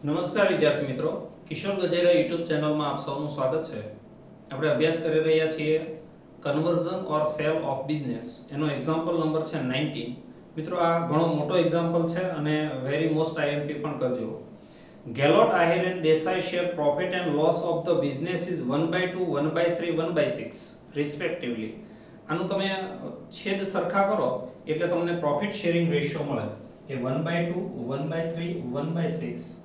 નમસ્કાર વિદ્યાર્થી મિત્રો, કિશોર ગજેરા યુટ્યુબ ચેનલમાં આપ સૌનું સ્વાગત છે. આપણે અભ્યાસ કરી રહ્યા છીએ conversion or cell of business. એનો એક્ઝામ્પલ નંબર છે 19. મિત્રો, આ ઘણો મોટો એક્ઝામ્પલ છે અને વેરી મોસ્ટ આઈએમપી પણ કરજો. Gehlot, Ahir and Desai share profit and loss of the business is 1/2, 1/3, 1/6 respectively. આનું તમે છેદ સરખા કરો એટલે તમને પ્રોફિટ શેરિંગ રેશિયો મળે કે 1/2, 1/3, 1/6.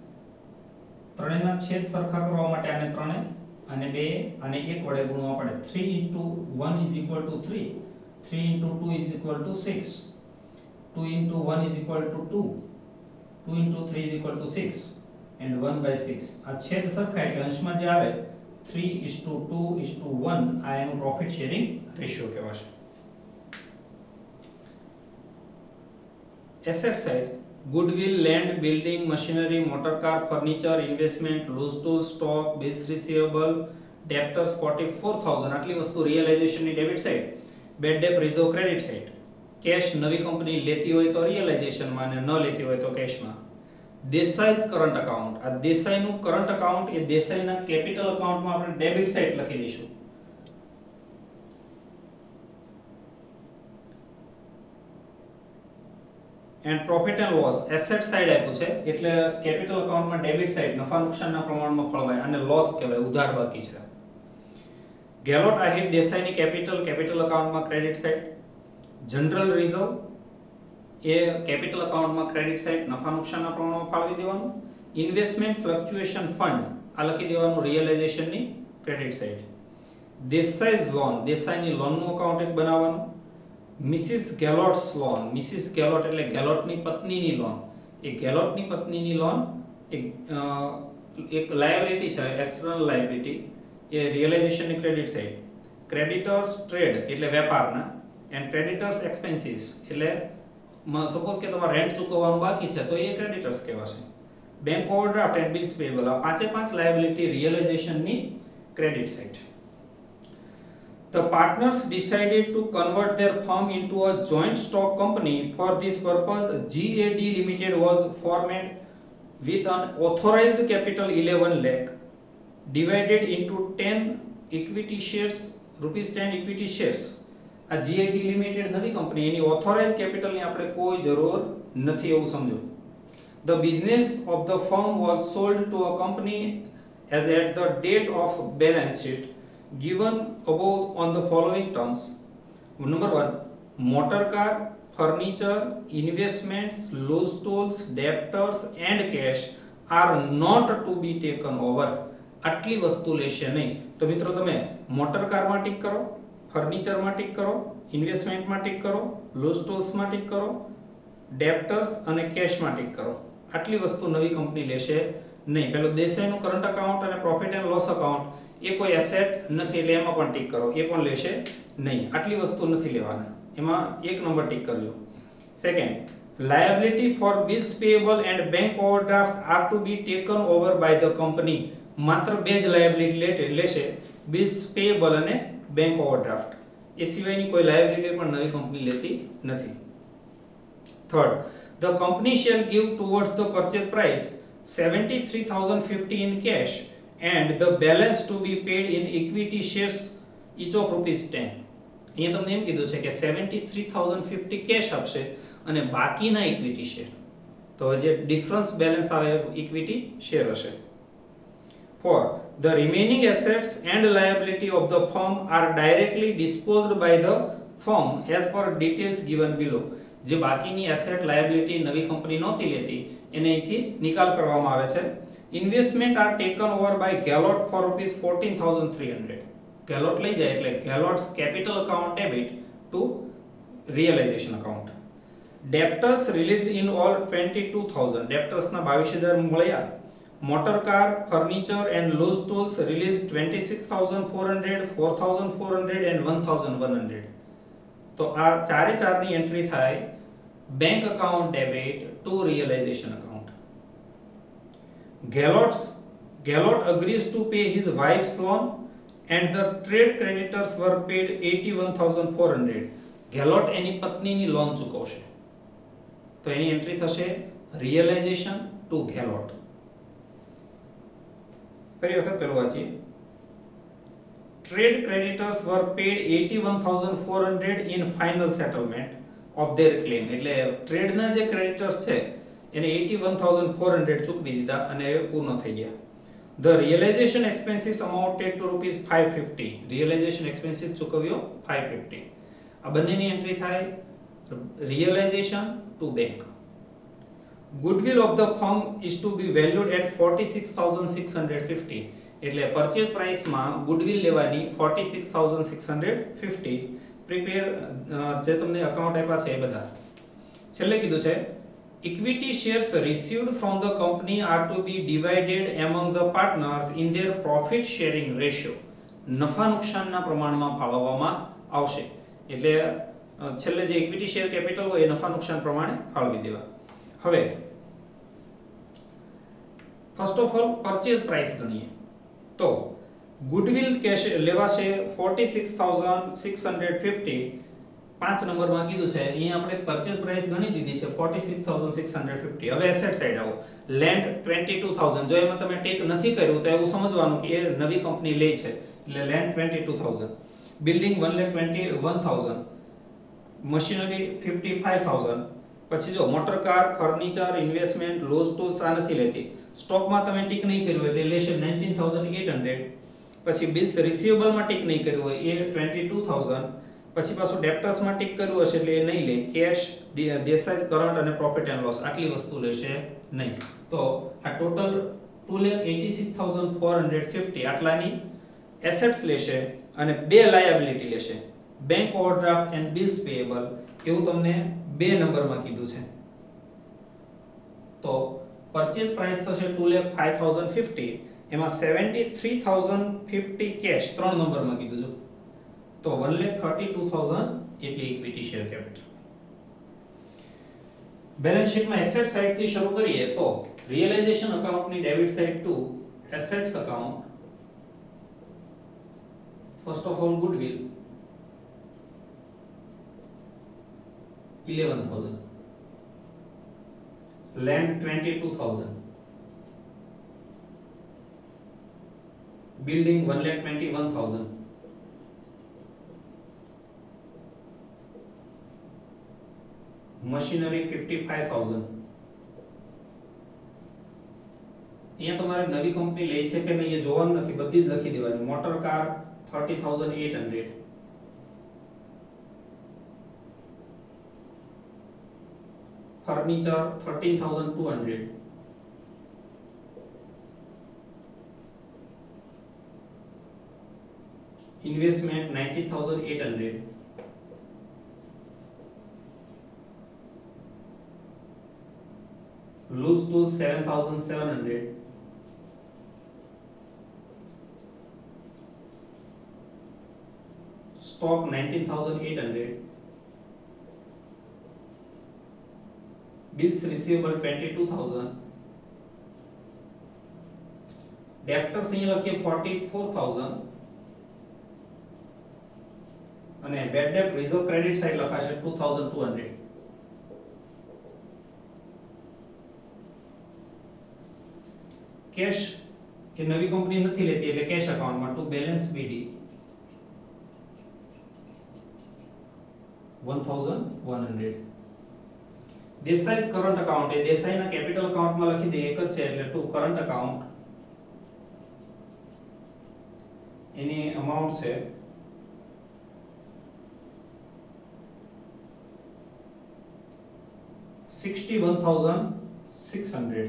ત્રણેયના છેદ સરખા કરવા માટે આને ત્રણે અને 2 અને 1 વડે ગુણવા પડે. 3 * 1 = 3, 3 * 2 = 6, 2 * 1 = 2, 2 * 3 = 6 and 1/6. આ છેદ સરખા એટલે અંશમાં જે આવે 3:2:1 આ એનું પ્રોફિટ શેરિંગ રેશિયો કહેવાશે. Asset side: goodwill, land, building, machinery, motor car, furniture, investment, loose tools, stock, bills receivable, debtors 44,000. આટલી વસ્તુ રિયલાઇઝેશન ની debit side. Bad debt reserve credit side. Cash નવી કંપની લેતી હોય તો રિયલાઇઝેશન માં અને ન લેતી હોય તો કેશ માં. દેસાઈઝ કરંટ અકાઉન્ટ: આ દેસાઈનું કરંટ અકાઉન્ટ એ દેસાઈના કેપિટલ અકાઉન્ટમાં આપણે ડેબિટ સાઇડ લખી દઈશું. And profit and loss: asset side આપ્યું છે એટલે કેપિટલ અકાઉન્ટમાં ડેબિટ સાઇડ નફા નુકસાનના પ્રમાણમાં ફળવાય અને લોસ કહેવાય, ઉધાર બાકી છે. ગેલોટ, આહિર, દેસાઈની કેપિટલ અકાઉન્ટમાં ક્રેડિટ સાઇડ. જનરલ રિઝર્વ એ કેપિટલ અકાઉન્ટમાં ક્રેડિટ સાઇડ નફા નુકસાનના પ્રમાણમાં ફાળવી દેવાનું. ઇન્વેસ્ટમેન્ટ ફ્લક્ચ્યુએશન ફંડ આ લખી દેવાનું રિયલાઇઝેશનની ક્રેડિટ સાઇડ. દેસાઈઝ લોન, દેસાઈની લોનનું અકાઉન્ટ એક બનાવવાનું. Mrs Gehlot's loan, Mrs Gehlot એટલે ગેલોટની પત્નીની લોન. એ ગેલોટની પત્નીની લોન એક લાયબિલિટી છે, એક્સટર્નલ લાયબિલિટી, એ રિયલાઇઝેશનની ક્રેડિટ સાઇડ. ક્રેડિટર્સ ટ્રેડ એટલે વેપારના એન્ડ ક્રેડિટર્સ એક્સપેન્સીસ એટલે સપોઝ કે તમારે રેન્ટ ચૂકવવાનું બાકી છે તો એ ક્રેડિટર્સ કહેવાશે. Bank overdraft and bills payable આ પાંચે પાંચ લાયબિલિટી રિયલાઇઝેશનની credit side. The partners decided to convert their firm into a joint stock company. For this purpose, GAD Limited was formed with an authorized capital 11 lakh divided into 10 equity shares, rupees 10 equity shares. આ GAD Limited નવી company, એની authorised કેપિટલની આપણે કોઈ જરૂર નથી એવું સમજો. The business of the firm was sold to a company as at the date of balance sheet given above on the following terms. Number 1, motor car, furniture, investments, loose tools, debtors and cash are not to be taken over. આટલી વસ્તુ લેશે નહીં. તો મિત્રો તમે motor કારમાં tick કરો, ફર્નિચરમાં tick કરો, ઇન્વેસ્ટમેન્ટમાં ટીક કરો, લૂઝ ટૂલ્સમાં ટીક કરો, ડેપ્ટર્સ અને કેશમાં ટીક કરો. આટલી વસ્તુ નવી કંપની લેશે નહીં. પેલો દેસાઈનું કરંટ અકાઉન્ટ અને પ્રોફિટ એન્ડ લોસ અકાઉન્ટ એ કોઈ એસેટ નથી એટલે એમાં પણ ટીક કરો, એ પણ લેશે નહીં. આટલી વસ્તુ નથી લેવાના, એમાં એક નંબર ટીક કરજો. Second, liability for bills payable and bank overdraft are to be taken over by the company. માત્ર બે જ લાયબિલિટી લેશે, બિલ્સ પેયેબલ અને બેંક ઓવરડ્રાફ્ટ. એ સિવાયની કોઈ લાયબિલિટી પણ નવી કંપની લેતી નથી. Third, the company shall give towards the purchase price 73,050 in cash and the balance to be paid in equity shares each of ₹10. અહીંયા તમને એમ કીધું છે કે 73,050 કેશ આપશે અને બાકીના ઇક્વિટી શેર, તો જે ડિફરન્સ બેલેન્સ આવે ઇક્વિટી શેર હશે. 4, the remaining assets and liability of the firm are directly disposed by the firm as per details given below. જે બાકીની એસેટ લાયબિલિટી નવી કંપની નહોતી લેતી એને અહીંથી નિકાલ કરવામાં આવે છે. Investment are taken over by Gallot for ₹14,300. Gallot લઈ જાય એટલે Gallot's capital account debit to realization account. Debtors released in all 22,000. Debtors ના 22,000 મળ્યા. Motor car, furniture and loose tools released 26,400, 4,400 and 1,100. તો આ ચારે ચારની એન્ટ્રી થાય bank account debit to realisation account. Gallot agrees to pay his wife's loan and the trade creditors were paid 81,400. Gallot એની પત્નીની loan ચૂકવશે તો એની entry થશે realization to Gallot. ફરી વખત પેલું વાંચીએ. Trade creditors were paid 81,400 in final settlement of their claim. એટલે ટ્રેડના જે creditors છે એને 81,400 ચૂકવી દીધા અને એ પૂર્ણ થઈ ગયા. The realization expenses amounted to rupees 550. Realization expenses ચૂકવ્યો 550. આ બંનેની એન્ટ્રી થાય realization to bank. Goodwill of the firm is to be valued at 46,650. એટલે પરચેસ પ્રાઇસમાં ગુડવિલ લેવાની 46,650. પ્રિપેર જે તમને અકાઉન્ટ આપ્યા છે એ બધા. છેલ્લે કીધું છે equity shares received from the company are to be divided among the partners in their profit sharing ratio. નફા નુકસાનના પ્રમાણમાં ફાળવવામાં આવશે. એટલે છેલ્લે જે ઇક્વિટી શેર કેપિટલ હોય એ નફા નુકસાન પ્રમાણે ફાળવી દેવા. હવે first of all purchase price ગણીએ તો ગુડવિલ કેશ લેવાશે 46,650. 5 નંબરમાં કીધું છે અહીંયા આપણે પરચેસ પ્રાઇસ ગણી દીધી છે 46,650. હવે એસેટ સાઈડ આવો. લેન્ડ 22,000. જો એમાં તમે ટેક નથી કર્યું તો એવું સમજવાનું કે એ નવી કંપની લે છે એટલે લેન્ડ 22,000. બિલ્ડિંગ 1,21,000. મશીનરી 55,000. પછી જો motor car, furniture, investment, lose tools આ નથી લેતી. સ્ટોકમાં તમે ટીક નહીં કર્યું એટલે લેશે 19,800. પછી બિલ્સ રિસીવેબલમાં ટીક નહીં કર્યું હોય એ 22,000. પછી પાછું ડેપ્ટર્સમાં ટીક કર્યું હશે એટલે એ નહીં લે. કેશ, દેસાઈ કરંટ અને પ્રોફિટ એન્ડ લોસ આટલી વસ્તુ લેશે નહીં. તો આ ટોટલ 2,86,450 આટલાની એસેટ્સ લેશે અને બે લાયબિલિટી લેશે. બેંક ઓવરડ્રાફ્ટ એન્ડ બિલ્સ પેયેબલ એવું તમને 2 નંબરમાં કીધું છે. તો પરચેસ પ્રાઇસ થશે 2,05,050. એમાં 73,050 કેશ 3 નંબરમાં કીધું છે. તો 1,32,000 એટલી ઇક્વિટી શેર કેપિટલ. બેલેન્સ શીટમાં એસેટ સાઇડ થી શરૂ કરીએ તો રિયલાઇઝેશન અકાઉન્ટની debit side to assets account. First of all goodwill 11,000. Land 22,000. Building 1,21,000. Machinery 55,000. અહીંયા તમારે નવી કંપની લે છે કે નહીં એ જોવાનું નથી, બધી જ લખી દેવાની. Motor car 30,800. Furniture 13,200. Investment 90,800. Loose tools 7,700. Stock 19,800. Bills receivable 22,000. Debtors અહીંયા લખીએ 44,000 અને bad debt reserve credit side લખાશે 2,200. કેશ એ નવી કંપની નથી લેતી એટલે કેશ અકાઉન્ટમાં to balance BD 1,100. Desai current account એ દેસાઈના કેપિટલ અકાઉન્ટમાં લખી દે એક જ છે એટલે ટુ કરંટ અકાઉન્ટ. એની અમાઉન્ટ છે 61,600.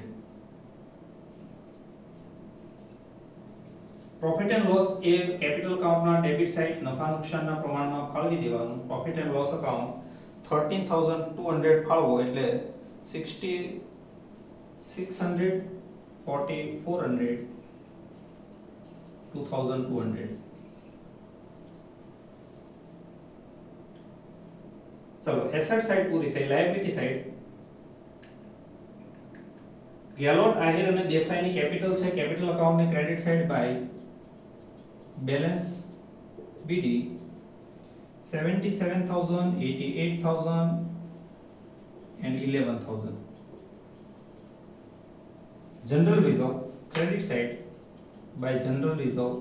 પ્રોફિટ એન્ડ લોસ એ કેપિટલ અકાઉન્ટના ડેબિટ સાઇડ નફા નુકસાનના પ્રમાણમાં ફાળવી દેવાનું. પ્રોફિટ એન્ડ લોસ અકાઉન્ટ 13,200 ફાળવો એટલે 60,600 40,400 2,200. ચલો એસેટ સાઇડ પૂરી થઈ. લાયબિલિટી સાઇડ ગેલોટ, આહિર અને દેસાઈની કેપિટલ છે. કેપિટલ અકાઉન્ટની credit side by balance BD 77,000 88,000 and 11,000. General reserve credit side by General Reserve.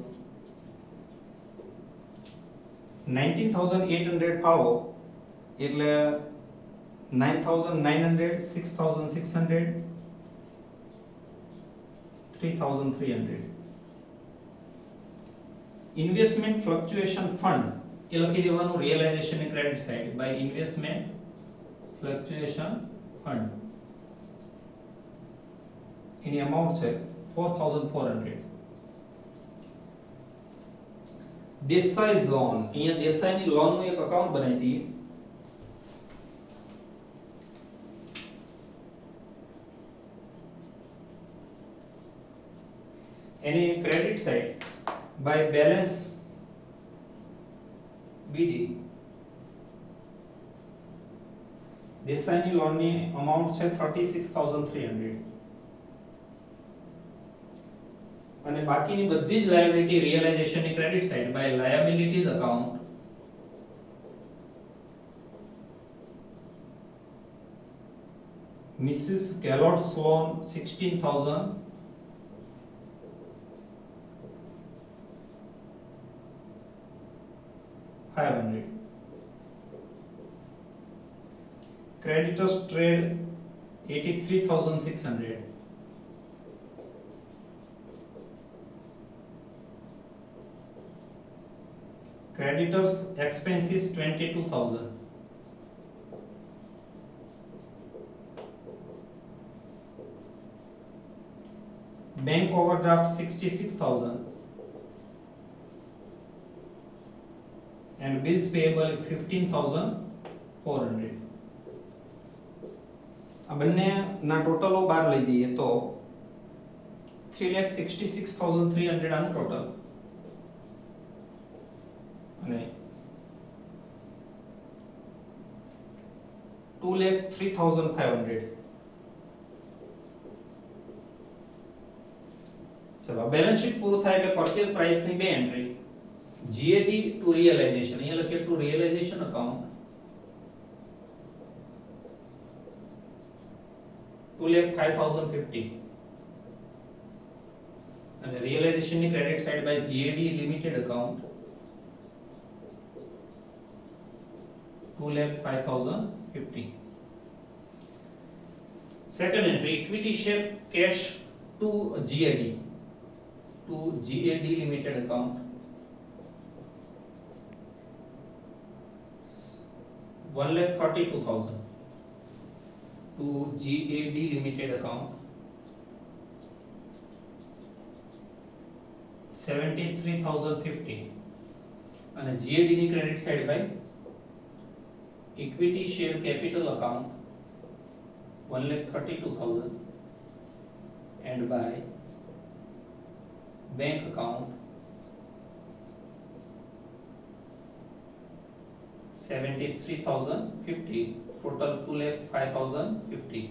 19,800 ફાળો એટલે 9,900, 6,600, 3,300. ઇન્વેસ્ટમેન્ટ ફ્લક્ચ્યુએશન ફંડ એ લખી દેવાનું રિયલાઇઝેશન ની credit side by investment fluctuation fund. એની અમાઉન્ટ છે 4,400. દેસાઈ's લોન, અહીંયા દેસાઈની લોનનું એક અકાઉન્ટ બનાવી દઈએ. એની credit side by balance BD. દેસાઈની લોનની અમાઉન્ટ છે 36,300 અને બાકીની બધી જ લાયબિલિટી રિયલાઇઝેશનની credit side by liabilities account. Mrs Gehlot's loan 16,500. Creditors trade 83,600. Creditors expenses 22,000. Bank overdraft 66,000 and bills payable 15,400. આ બંનેના ટોટલો બહાર લઈ જઈએ તો 3,66,300 આનું ટોટલ અને 2,03,500. ચલો બેલેન્સ શીટ પૂરું થાય એટલે પરચેઝ પ્રાઇસ ની બે એન્ટ્રી GAD ટુ રિયલાઇઝેશન. અહીંયા લખીએ ટુ રિયલાઇઝેશન અકાઉન્ટ 2,05,050 અને રિયલાઇઝેશન ની credit side by GAD limited account 2,05,050. Second entry equity share cash to GAD limited account 1,42,000 to GAD limited account 73,050 અને GAD ની credit side by equity share capital account 1,32,000 and by bank account 73,050 total 2,05,050.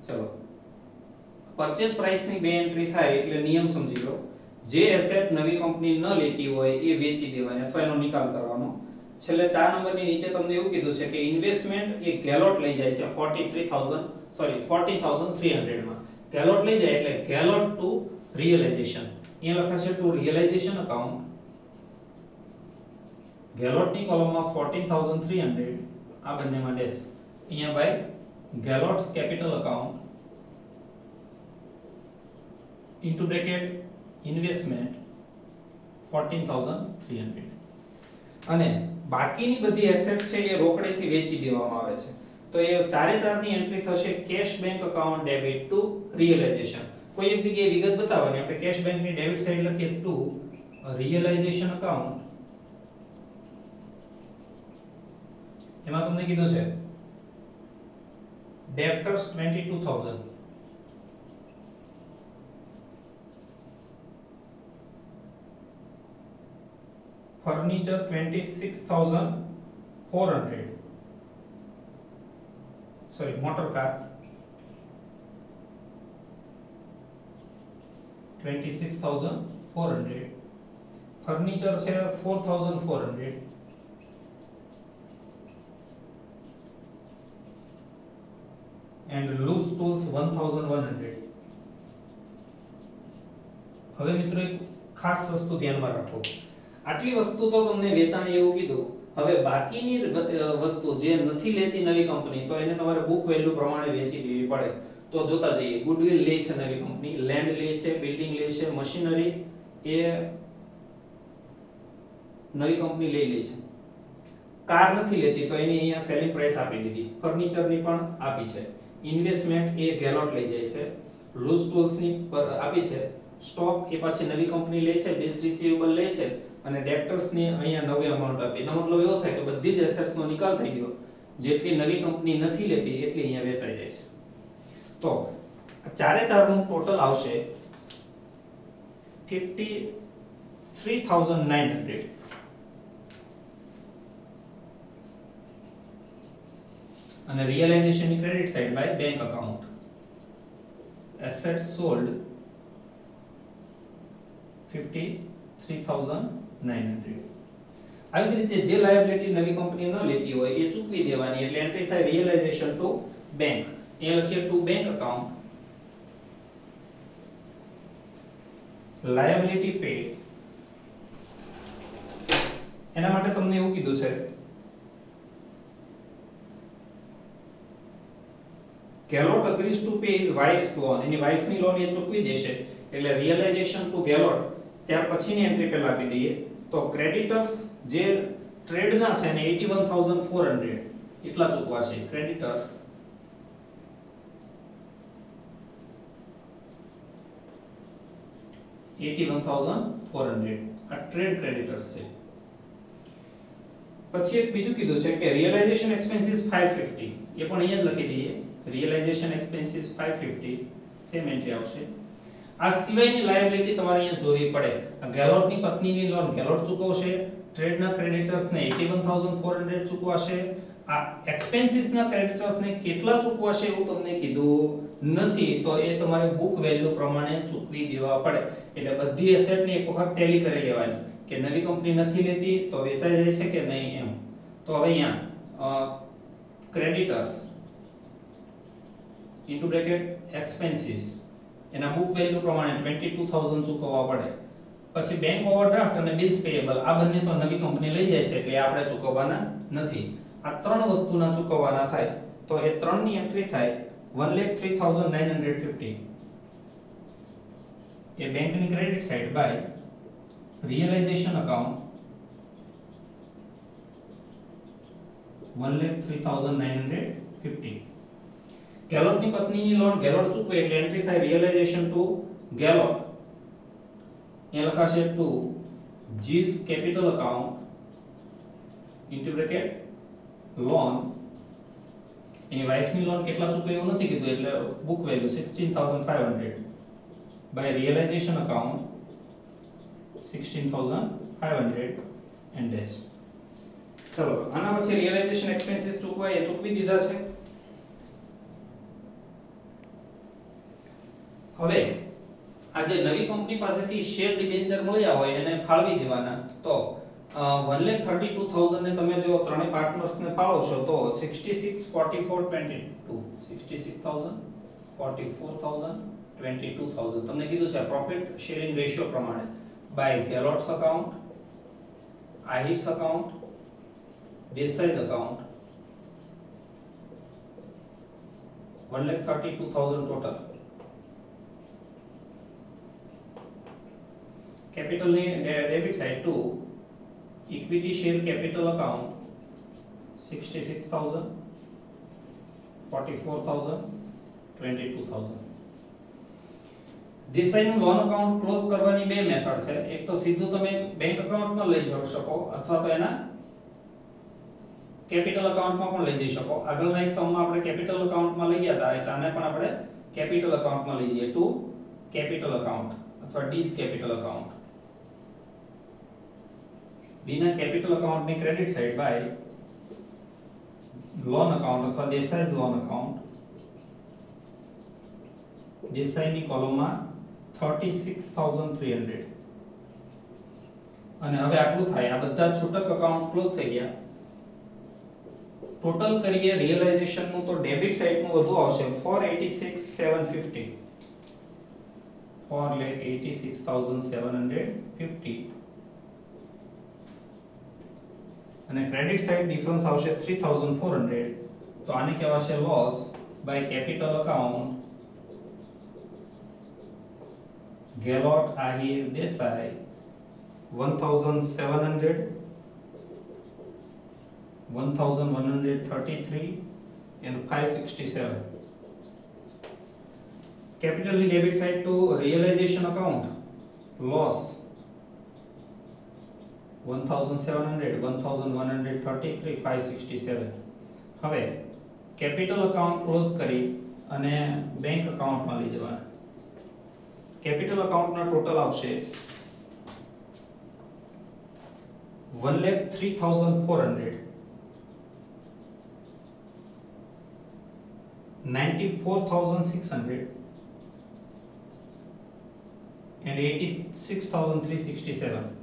ચલો purchase price ની બે entry થાય એટલે નિયમ સમજી લો. જે એસેટ નવી કંપની ન લેતી હોય એ વેચી દેવાની અથવા એનો નિકાલ કરવાનો. છેલ્લે 4 નંબરની નીચે તમને એવું કીધું છે કે ઇન્વેસ્ટમેન્ટ એ ગેલોટ લઈ જાય છે 14,300 માં. ગેલોટ લઈ જાય એટલે ગેલોટ ટુ રિયલાઇઝેશન. અહીંયા લખાશે ટુ રિયલાઇઝેશન અકાઉન્ટ. ગેલોટની કોલમમાં 14,300 આ બંનેમાં ડેશ. અહીંયા by Gehlot's capital account into bracket investment 14,300 અને બાકીની બધી એસેટ્સ છે એ રોકડેથી વેચી દેવામાં આવે છે. તો એ ચારે ચારની એન્ટ્રી થશે cash bank account debit to realisation. કોઈ એક જગ્યાએ વિગત બતાવવાની. આપણે કેશ બેંકની ડેબિટ સાઈડ લખીએ ટુ રિયલાઇઝેશન અકાઉન્ટ. એમાં તમને કીધું છે ડેબ્ટર્સ 22,000 furniture 26,400 sorry motor car 26,400 furniture છે 4,400 and loose tools 1100. હવે મિત્રો એક ખાસ વસ્તુ ધ્યાનમાં રાખો, આટલી વસ્તુ તો તમને વેચાણ એવું કીધું, હવે બાકીની વસ્તુ જે નથી લેતી નવી કંપની તો એને તમારે બુક વેલ્યુ પ્રમાણે વેચી દેવી પડે. તો જોતા જઈએ, ગુડવિલ લે છે નવી કંપની, લેન્ડ લે છે, બિલ્ડિંગ લે છે, મશીનરી એ નવી કંપની લઈ લે છે. કાર નથી લેતી તો એની અહીંયા સેલિંગ પ્રાઇસ આપી દીધી, ફર્નિચરની પણ આપી છે, ઇન્વેસ્ટમેન્ટ એ ગેલોટ લઈ જાય છે, લૂઝ ટૂલ્સની આપી છે, સ્ટોક એ પાછી નવી કંપની લે છે, બિલ્સ રિસીવેબલ લે છે અને ડેપ્ટર્સની અહીંયા નવી અમાઉન્ટ આપી. એનો મતલબ એવો થાય કે બધી જ એસેટ્સનો નિકાલ થઈ ગયો, જેટલી નવી કંપની નથી લેતી એટલી અહીંયા વેચાઈ જાય છે. તો ચારે ચારનું ટોટલ આવશે 53,900. અને રિયલાઇઝેશન ની credit side by bank account, assets sold 53,900. આવી જ રીતે જે લાયબિલિટી નવી કંપની ન લેતી હોય એ ચૂકવી દેવાની, એટલે એન્ટ્રી થાય રિયલાઇઝેશન ટુ બેંક. એ લખીએ to bank account, liability paid. એના માટે તમને એવું કીધું છે Gehlot agrees to pay his wife's loan, એની વાઇફની લોન એ ચૂકવી દેશે, એટલે રિયલાઇઝેશન ટુ ગેલોટ ત્યાર પછીની એન્ટ્રી પહેલા આપી દઈએ. તો ક્રેડિટર્સ જે ટ્રેડના છે ને 81,400 એટલા ચૂકવા છે. ક્રેડિટર્સ 81,400 આ ટ્રેડ ક્રેડિટર્સ છે. પછી એક બીજું કીધું છે કે રિયલાઇઝેશન એક્સપેન્સીસ 550, એ પણ અહીંયા જ લખી દઈએ. રિયલાઇઝેશન એક્સપેન્સીસ 550 સેમ એન્ટ્રી આવશે. આ સિવાયની લાયબિલિટી તમારે અહીંયા જોવી પડે. આ ગેલોટની પત્નીની લોન ગેલોટ ચૂકવશે, ટ્રેડના ક્રેડિટર્સને 81,400 ચૂકવાશે. આ એક્સપેન્સીસના ક્રેડિટર્સને કેટલા ચૂકવાશે એવું તમને કીધું નથી, તો એ તમારે બુક વેલ્યુ પ્રમાણે ચૂકવી દેવા પડે. એટલે બધી એસેટની એક વખત ટેલી કરી લેવાની કે નવી કંપની નથી લેતી તો વેચાઈ જાય છે કે નહીં એમ. તો હવે અહીંયા ક્રેડિટર્સ ઇન્ટુ બ્રેકેટ એક્સપેન્સીસ એના બુક વેલ્યુ પ્રમાણે 22,000 ચૂકવવા પડે. પછી બેંક ઓવરડ્રાફ્ટ અને બિલ્સ પેયેબલ આ બંને તો નવી કંપની લઈ જાય છે એટલે આપણે ચૂકવવાના નથી. આ ત્રણ વસ્તુના ચૂકવવાના થાય તો એ ત્રણની એન્ટ્રી થાય 1,03,950. એ બેંકની credit side by realisation account 1,03,950. ગેલોટની પત્નીની લોન ગેલોટ ચૂકવે એટલે એન્ટ્રી થાય રિયલાઇઝેશન ટુ ગેલોટ. એ લખાશે to G's capital account into bracket loan. એની વાઇફની લોન કેટલા ચૂકવે એવું નથી કીધું એટલે book value 16,500 by realisation account 16,500 and dash. ચલો આના પછી રિયલાઇઝેશન એક્સપેન્સીસ ચૂકવાય એ ચૂકવી દીધા છે. હવે આ જે નવી કંપની પાસેથી શેર ડિબેન્ચર મળ્યા હોય એને ફાળવી દેવાના. તો 1,32,000 ને તમે જો ત્રણેય પાર્ટનર્સને ફાળવશો તો 66,44,22 66,000 44,000 22,000 તમને કીધું છે પ્રોફિટ શેરિંગ રેશિયો પ્રમાણે by Gehlot's account, Ahir's account, Desai's account 1,32,000 total. Capital ની debit side to equity share capital account 66,000 44,000 22,000. દેસાઈનું લોન અકાઉન્ટ ક્લોઝ કરવાની બે મેથડ છે. એક તો સીધું તમે બેંક અકાઉન્ટમાં લઈ જઈ શકો અથવા તો એના કેપિટલ અકાઉન્ટમાં પણ લઈ જઈ શકો. આગળના એક સમમાં આપણે કેપિટલ અકાઉન્ટમાં લઈ ગયા હતા એટલે આને પણ આપણે કેપિટલ અકાઉન્ટમાં લઈ જઈએ ટુ કેપિટલ અકાઉન્ટ અથવા ડીસ કેપિટલ અકાઉન્ટ. બીના કેપિટલ અકાઉન્ટની credit side by loan account અથવા દેસાઈઝ લોન અકાઉન્ટ. દેસાઈની કોલમમાં 36,300. અને હવે આટલું થાય, આ બધા છૂટક અકાઉન્ટ ક્લોઝ થઈ ગયા. ટોટલ કરીએ રિયલાઇઝેશન નું તો ડેબિટ સાઇડ નું વધુ આવશે 486750 4,86,750 અને ક્રેડિટ સાઇડ ડિફરન્સ આવશે 3400 તો આને કહેવાશે loss by capital account Gehlot Ahir Desai 1700 1133 and 567 capital ની debit side to realization account loss 1700 1133 567 હવે કેપિટલ અકાઉન્ટ ક્લોઝ કરી અને બેંક અકાઉન્ટ માં લઈ જવાના કેપિટલ અકાઉન્ટ ના ટોટલ આવશે 1,03,400 94,600 and 86,367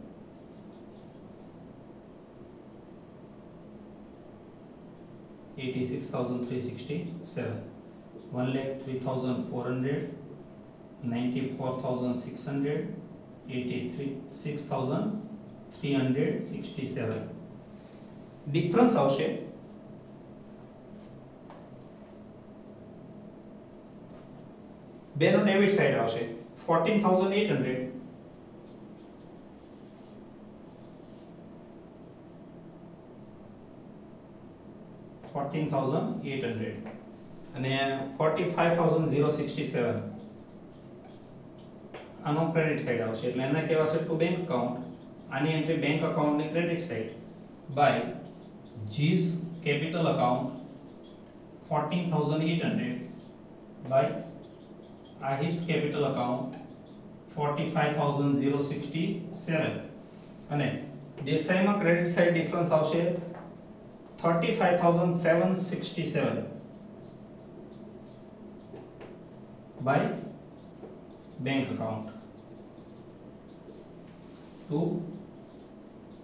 86,367 1,03,400 94,600 86,367 ડિફરન્સ આવશે બેનો ડેબિટ સાઇડ આવશે 14,800 14,800 અને 45,067 આનો ક્રેડિટ સાઇડ આવશે એટલે એના કહેવાશે ટુ બેંક અકાઉન્ટ આની એન્ટ્રી બેંક અકાઉન્ટ ની credit side by G's capital account 14,800 by Ahir's capital account 45,067 અને દેસાઈમાં ક્રેડિટ સાઇડ ડિફરન્સ આવશે 35,767 by bank account to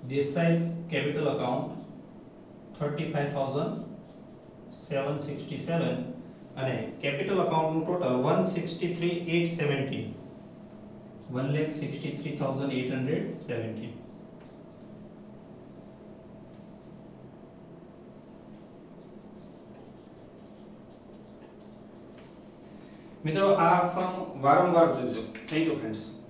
Desai's capital account 35,767 અને capital account નું total 163,870 1,63,870 મિત્રો આ સમ વારંવાર જોજો થેન્ક યુ ફ્રેન્ડ્સ